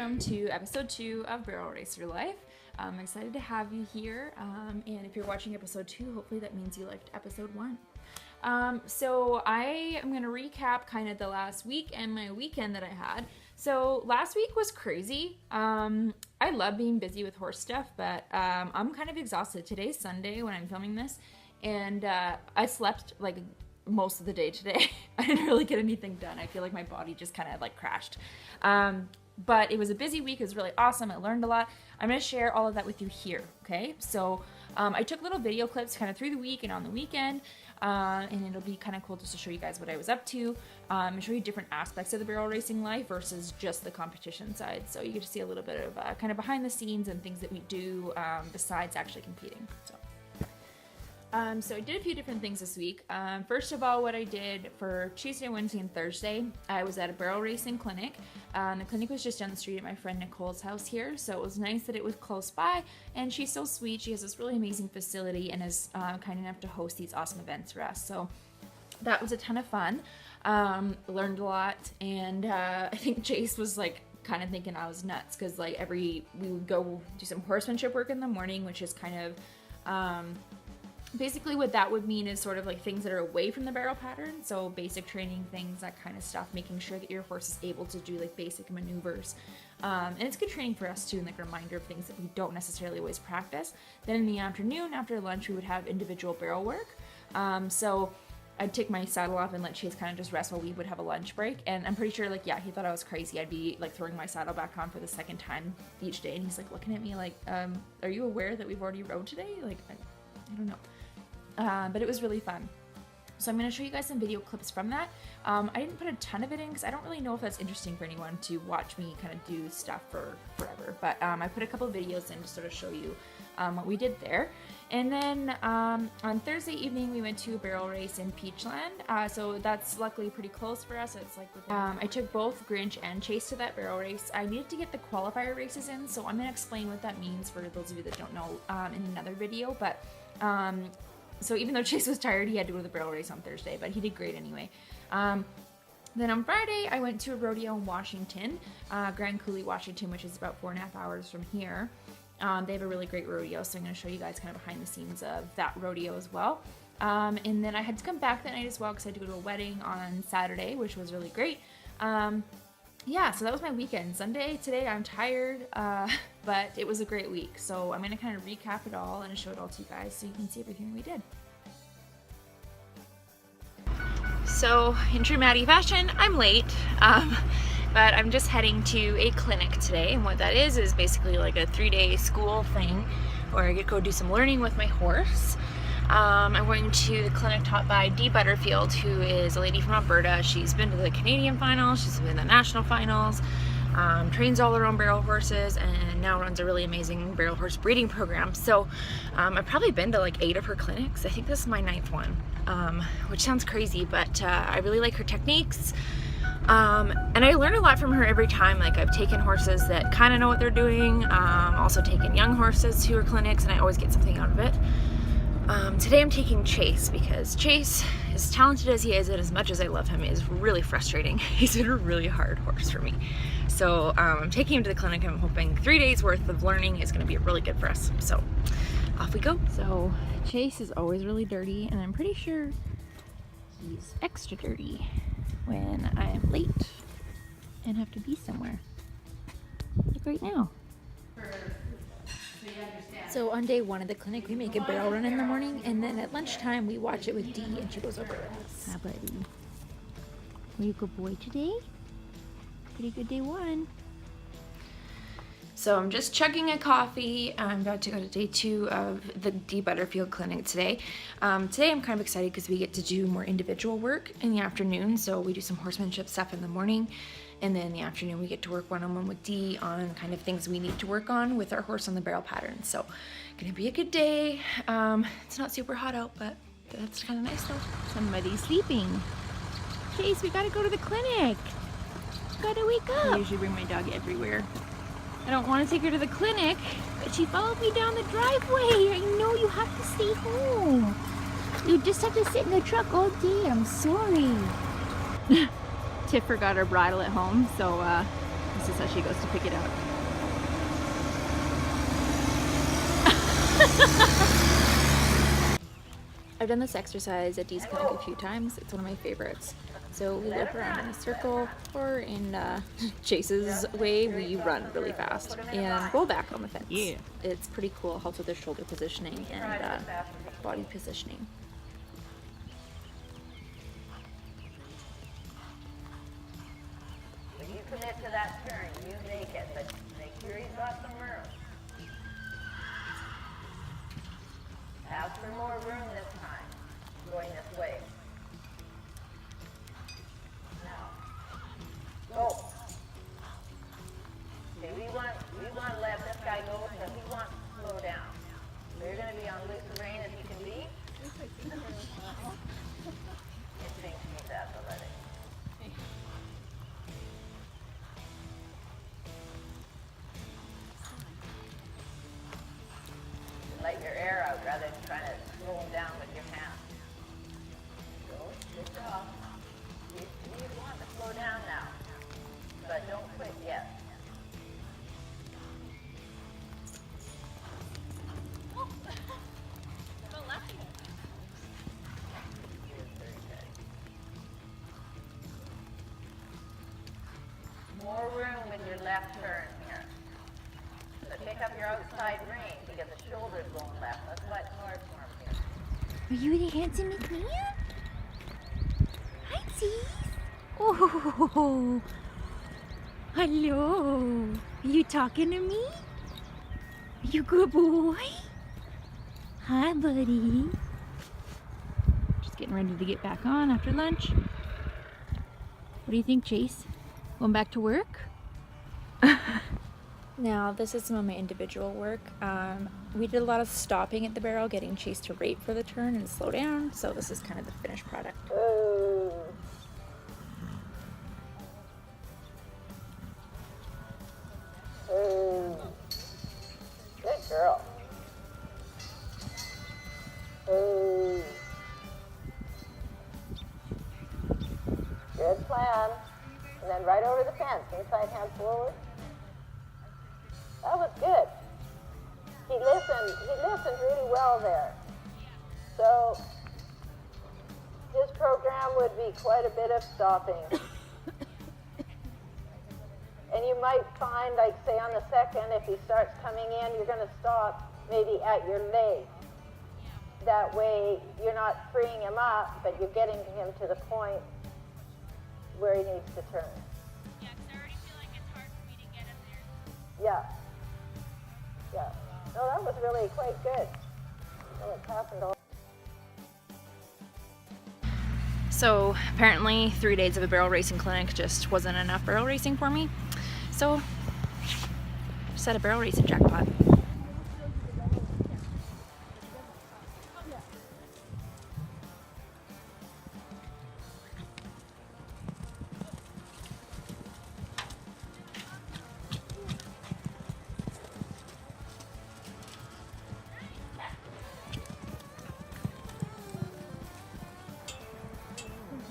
welcome to episode 2 of Barrel Racer Life. I'm excited to have you here, and if you're watching episode 2, hopefully that means you liked episode 1. So I am going to recap kind of the last week and my weekend that I had. So last week was crazy. I love being busy with horse stuff, but I'm kind of exhausted. Today's Sunday when I'm filming this, and I slept like most of the day today. I didn't really get anything done. I feel like my body just kind of like crashed. But it was a busy week. It was really awesome. I learned a lot. I'm going to share all of that with you here. Okay. So I took little video clips kind of through the week and on the weekend. And it'll be kind of cool just to show you guys what I was up to, and show you different aspects of the barrel racing life versus just the competition side. So you get to see a little bit of kind of behind the scenes and things that we do besides actually competing. So I did a few different things this week. First of all, what I did for Tuesday, Wednesday, and Thursday, I was at a barrel racing clinic. The clinic was just down the street at my friend Nicole's house here, so it was nice that it was close by, and she's so sweet. She has this really amazing facility and is kind enough to host these awesome events for us. So that was a ton of fun. Learned a lot, and I think Chase was like kind of thinking I was nuts because like we would go do some horsemanship work in the morning, which is kind of basically what that would mean is sort of like things that are away from the barrel pattern. So basic training things, that kind of stuff, making sure that your horse is able to do like basic maneuvers. And it's good training for us too, and like a reminder of things that we don't necessarily always practice. Then in the afternoon after lunch, we would have individual barrel work. So I'd take my saddle off and let Chase kind of just rest while we would have a lunch break. And I'm pretty sure like, yeah, he thought I was crazy. I'd be like throwing my saddle back on for the second time each day. And he's like looking at me like, are you aware that we've already rode today? Like, I don't know. But it was really fun. So I'm going to show you guys some video clips from that. I didn't put a ton of it in because I don't really know if that's interesting for anyone to watch me kind of do stuff for forever. But I put a couple of videos in to sort of show you what we did there. And then on Thursday evening, we went to a barrel race in Peachland. So that's luckily pretty close for us. It's like I took both Grinch and Chase to that barrel race. I needed to get the qualifier races in, so I'm going to explain what that means for those of you that don't know in another video. But so even though Chase was tired, he had to go to the barrel race on Thursday, but he did great anyway. Then on Friday, I went to a rodeo in Washington, Grande Coulee, Washington, which is about 4.5 hours from here. They have a really great rodeo, so I'm going to show you guys kind of behind the scenes of that rodeo as well. And then I had to come back that night as well because I had to go to a wedding on Saturday, which was really great. Yeah, so that was my weekend. Sunday, today, I'm tired, but it was a great week. So I'm going to kind of recap it all and show it all to you guys so you can see everything we did. So in true Maddi fashion, I'm late, but I'm just heading to a clinic today. And what that is basically like a 3-day school thing where I get to go do some learning with my horse. I'm going to the clinic taught by Dee Butterfield, who is a lady from Alberta. She's been to the Canadian finals, she's been to the national finals, trains all her own barrel horses, and now runs a really amazing barrel horse breeding program. So I've probably been to like 8 of her clinics. I think this is my 9th one, which sounds crazy, but I really like her techniques. And I learn a lot from her every time. Like I've taken horses that kind of know what they're doing, also taken young horses to her clinics, and I always get something out of it. Today I'm taking Chase because Chase, as talented as he is and as much as I love him, is really frustrating. He's been a really hard horse for me. So I'm taking him to the clinic and I'm hoping 3 days worth of learning is going to be really good for us. So off we go. So Chase is always really dirty, and I'm pretty sure he's extra dirty when I'm late and have to be somewhere. Like right now. So on day 1 of the clinic, we make a barrel run in the morning, and then at lunchtime we watch it with Dee, and she goes over with us. Hi, buddy. Were you a good boy today? Pretty good day 1. So I'm just chugging a coffee. I'm about to go to day 2 of the Dee Butterfield clinic today. Today I'm kind of excited because we get to do more individual work in the afternoon. So we do some horsemanship stuff in the morning, and then in the afternoon we get to work one-on-one with Dee on kind of things we need to work on with our horse on the barrel pattern. So gonna be a good day. It's not super hot out, but that's kind of nice though. Somebody's sleeping. Chase, we gotta go to the clinic. Gotta wake up. I usually bring my dog everywhere. I don't want to take her to the clinic, but she followed me down the driveway. I know you have to stay home. You just have to sit in the truck all day. I'm sorry. Tiff forgot her bridle at home, so this is how she goes to pick it up. I've done this exercise at Dee's clinic a few times. It's one of my favorites. So we loop around in a circle, or in Chase's way, we run really fast and roll back on the fence. Yeah. It's pretty cool. It helps with their shoulder positioning and body positioning. When you commit to that turn, you make it, but make sure you've got some room. Ask for more room this time, going this way. Go. Okay, we want to let this guy go because he wants to slow down. So you're going to be on loose rein as you can be. It thinks me that, but let it. Let your air out rather than trying to slow him down with your hand. Go. Good job. You want to slow down now. But don't quit yet. More room with your left turn here. So pick up your outside rein because the shoulder's going left. That's what's north for him here. Are you the handsome McMahon? Hi, Tease. Oh, hello. Are you talking to me? Are you a good boy? Hi, buddy. Just getting ready to get back on after lunch. What do you think, Chase? Going back to work? Now, this is some of my individual work. We did a lot of stopping at the barrel, getting Chase to rate for the turn and slow down. So this is kind of the finished product. Good girl. Good plan. And then right over the fence, inside hand forward. That was good. He listened really well there. So his program would be quite a bit of stopping. And you might find, like say on the second, if he starts coming in, you're going to stop maybe at your leg. That way you're not freeing him up, but you're getting him to the point where he needs to turn. Yeah, 'cause I already feel like it's hard for me to get him there. Yeah. Yeah. No, that was really quite good. So it's happened all. So apparently 3 days of a barrel racing clinic just wasn't enough barrel racing for me. So just had a barrel racing jackpot.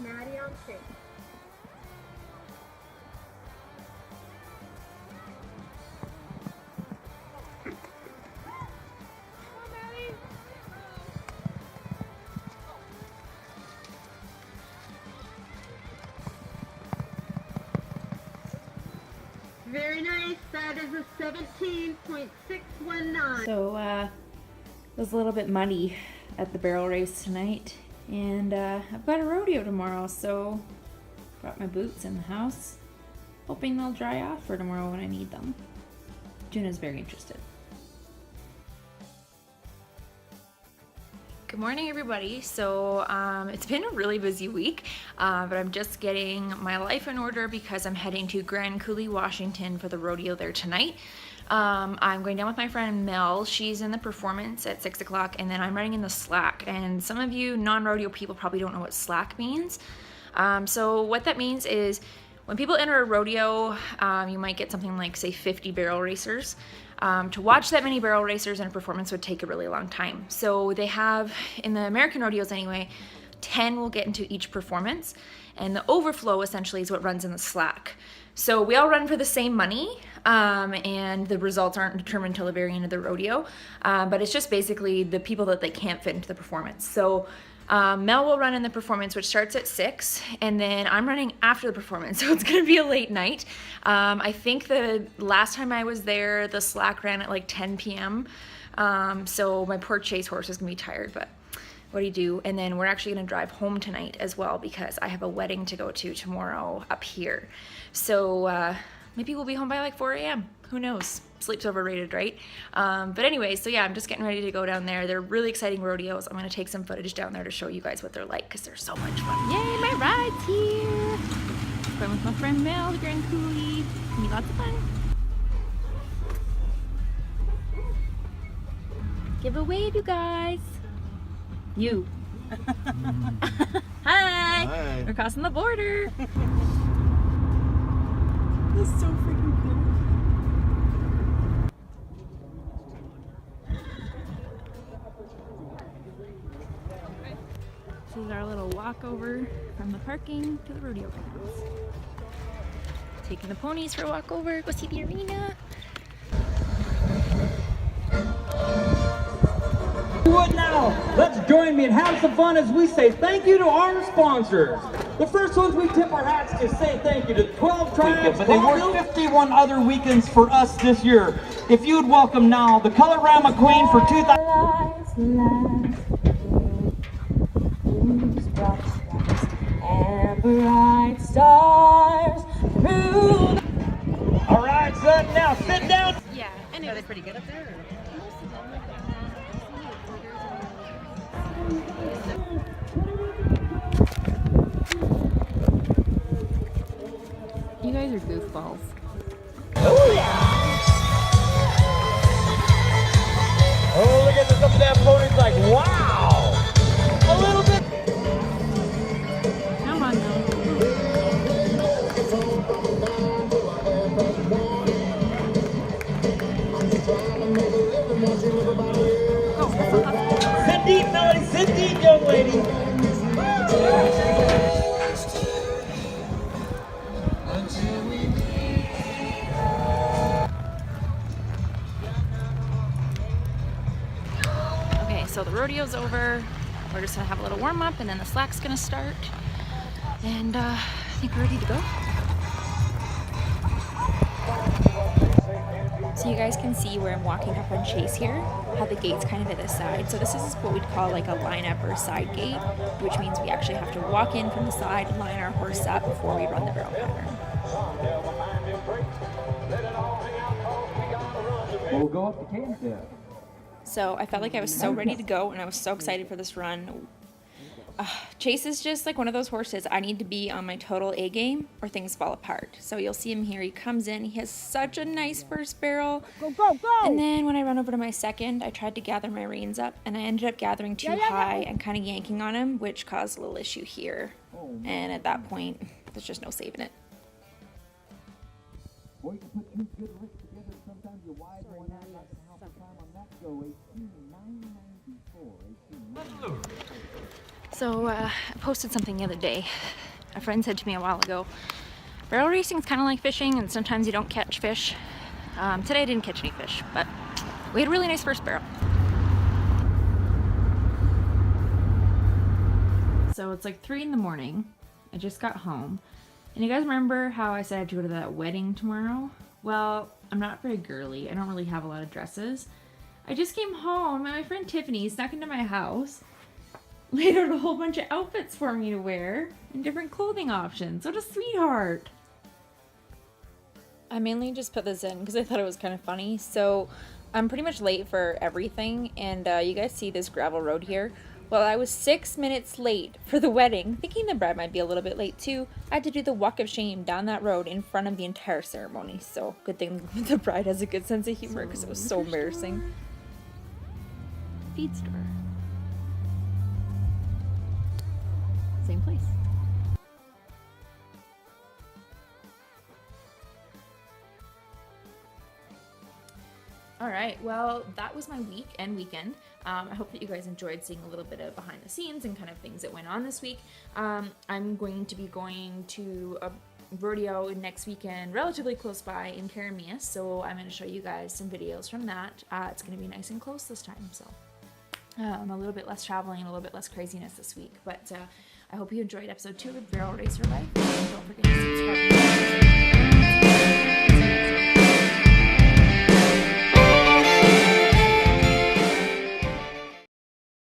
Maddi on shape. Very nice. That is a 17.619. So it was a little bit muddy at the barrel race tonight, and I've got a rodeo tomorrow, so brought my boots in the house, hoping they'll dry off for tomorrow when I need them. Juna's very interested. Good morning, everybody. So it's been a really busy week, but I'm just getting my life in order because I'm heading to Grande Coulee, Washington for the rodeo there tonight. I'm going down with my friend Mel. She's in the performance at 6 o'clock, and then I'm running in the slack. And some of you non-rodeo people probably don't know what slack means. So what that means is when people enter a rodeo, you might get something like, say, 50 barrel racers. To watch that many barrel racers in a performance would take a really long time. So they have, in the American rodeos anyway, 10 will get into each performance, and the overflow essentially is what runs in the slack. So we all run for the same money, and the results aren't determined until the very end of the rodeo, but it's just basically the people that they can't fit into the performance. So Mel will run in the performance, which starts at 6, and then I'm running after the performance, so it's gonna be a late night. I think the last time I was there, the slack ran at like 10 p.m. So my poor chase horse is gonna be tired, but what do you do? And then we're actually gonna drive home tonight as well because I have a wedding to go to tomorrow up here. So maybe we'll be home by like 4 a.m. Who knows? Sleep's overrated, right? But anyway, so yeah, I'm just getting ready to go down there. They're really exciting rodeos. I'm gonna take some footage down there to show you guys what they're like because they're so much fun. Yay, my ride's here! Going with my friend Mel, the Grande Coulee. Gonna be lots of fun. Give a wave, you guys. You. Hi. Hi. We're crossing the border. That's so freaking cool. This is our little walkover from the parking to the rodeo grounds. Taking the ponies for a walk over, go see the arena. What now? Let's join me and have some fun as we say thank you to our sponsors. The first ones we tip our hats to say thank you to 12 Tribes, but they worked 51 other weekends for us this year. If you'd welcome now the Colorama Queen for 2000. And bright stars through. All right, son, now sit down. Yeah, and it was pretty good up there. You guys are goofballs. Oh, yeah. Oh, look at some of that pony's like, wow. A little bit. Come on now. Sit deep, Melody. Sit deep, young lady. Okay, so the rodeo's over. We're just gonna have a little warm up and then the slack's gonna start. And I think we're ready to go. So you guys can see where I'm walking up on Chase here, how the gate's kind of at the side. So this is what we'd call like a lineup or side gate, which means we actually have to walk in from the side, line our horse up before we run the barrel pattern. We'll go up the camp there. So I felt like I was so ready to go and I was so excited for this run. Chase is just like one of those horses. I need to be on my total A game or things fall apart. So you'll see him here. He comes in. He has such a nice first barrel. Go, go, go! And then when I run over to my second, I tried to gather my reins up and I ended up gathering too high and kind of yanking on him, which caused a little issue here. And at that point, there's just no saving it. Boy, you can put two good licks together. Sometimes you wide one out like half the time on that go. 18,994. So I posted something the other day. A friend said to me a while ago, barrel racing is kind of like fishing and sometimes you don't catch fish. Today I didn't catch any fish, but we had a really nice first barrel. So it's like 3 in the morning. I just got home. And you guys remember how I said I had to go to that wedding tomorrow? Well, I'm not very girly. I don't really have a lot of dresses. I just came home and my friend Tiffany snuck into my house, laid out a whole bunch of outfits for me to wear and different clothing options. What a sweetheart. I mainly just put this in because I thought it was kind of funny. So I'm pretty much late for everything and you guys see this gravel road here. Well, I was 6 minutes late for the wedding, thinking the bride might be a little bit late too. I had to do the walk of shame down that road in front of the entire ceremony. So good thing the bride has a good sense of humor because it was so embarrassing. Feed store. Same place. All right, well, that was my week and weekend. I hope that you guys enjoyed seeing a little bit of behind the scenes and kind of things that went on this week. I'm going to be going to a rodeo next weekend, relatively close by in Karamia, so I'm going to show you guys some videos from that. It's going to be nice and close this time, so a little bit less traveling and a little bit less craziness this week. But I hope you enjoyed episode 2 of Barrel Racer Life. Don't forget to subscribe.